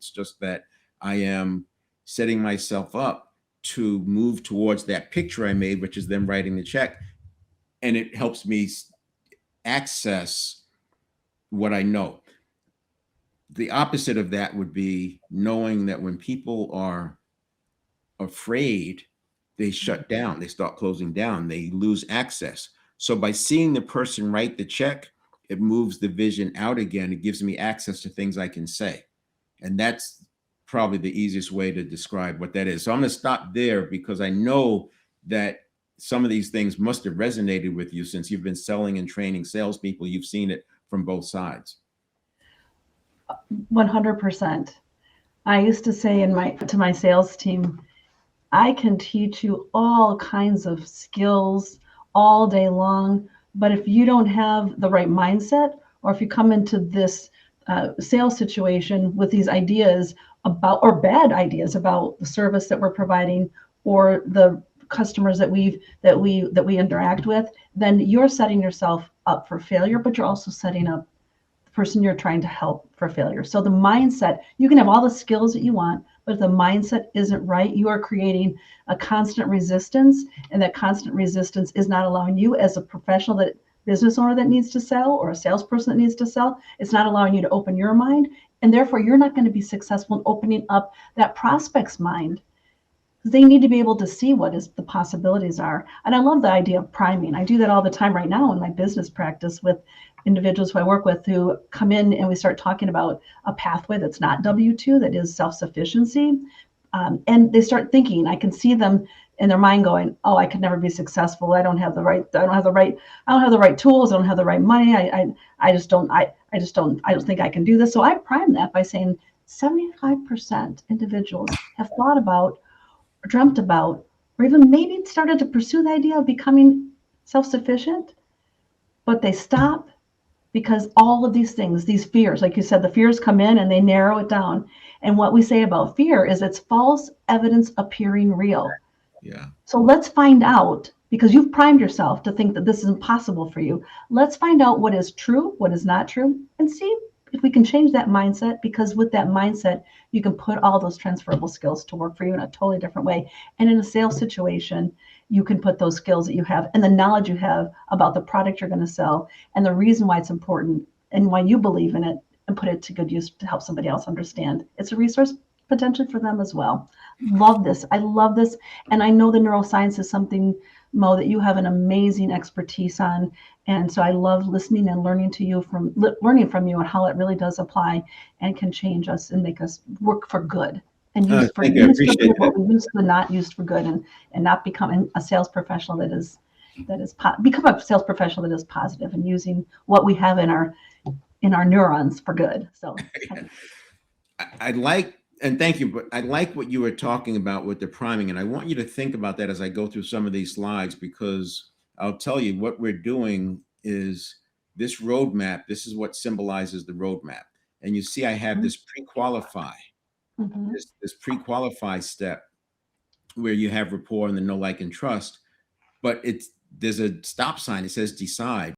It's just that I am setting myself up to move towards that picture I made, which is them writing the check. And it helps me access what I know. The opposite of that would be knowing that when people are afraid, they shut down, they start closing down, they lose access. So by seeing the person write the check, it moves the vision out again. It gives me access to things I can say. And that's probably the easiest way to describe what that is. So I'm going to stop there because I know that some of these things must have resonated with you since you've been selling and training salespeople. You've seen it from both sides. 100%. I used to say to my sales team, I can teach you all kinds of skills all day long, but if you don't have the right mindset, or if you come into this sales situation with these ideas about, or bad ideas about the service that we're providing, or the customers that we interact with, then you're setting yourself up for failure, but you're also setting up person you're trying to help for failure. So the mindset, you can have all the skills that you want, but if the mindset isn't right, you are creating a constant resistance, and that constant resistance is not allowing you as a professional, that business owner that needs to sell, or a salesperson that needs to sell, it's not allowing you to open your mind, and therefore you're not going to be successful in opening up that prospect's mind. They need to be able to see what is the possibilities are. And I love the idea of priming. I do that all the time right now in my business practice with individuals who I work with who come in, and we start talking about a pathway that's not W-2, that is self-sufficiency. And they start thinking, I can see them in their mind going, oh, I could never be successful. I don't have the right tools. I don't have the right money. I don't think I can do this. So I prime that by saying 75% individuals have thought about, or dreamt about, or even maybe started to pursue the idea of becoming self-sufficient, but they stop because all of these things, these fears, like you said, the fears come in and they narrow it down. And what we say about fear is it's false evidence appearing real. Yeah. So let's find out, because you've primed yourself to think that this is impossible for you. Let's find out what is true, what is not true, and see if we can change that mindset, because with that mindset, you can put all those transferable skills to work for you in a totally different way. And in a sales situation, you can put those skills that you have and the knowledge you have about the product you're going to sell, and the reason why it's important and why you believe in it, and put it to good use to help somebody else understand. It's a resource potentially for them as well. Love this. I love this. And I know the neuroscience is something, Mo, that you have an amazing expertise on. And so I love listening and learning from you and how it really does apply and can change us and make us work for good, and used for Thank you. I used for appreciate good, what that. we used to not used for good, and not becoming a sales professional become a sales professional that is positive and using what we have in our neurons for good. So I like, and thank you, but I like what you were talking about with the priming. And I want you to think about that as I go through some of these slides, because I'll tell you what we're doing is this roadmap. This is what symbolizes the roadmap. And you see, I have this pre-qualify, mhm. this pre-qualify step where you have rapport and the know, like, and trust, but there's a stop sign. It says decide.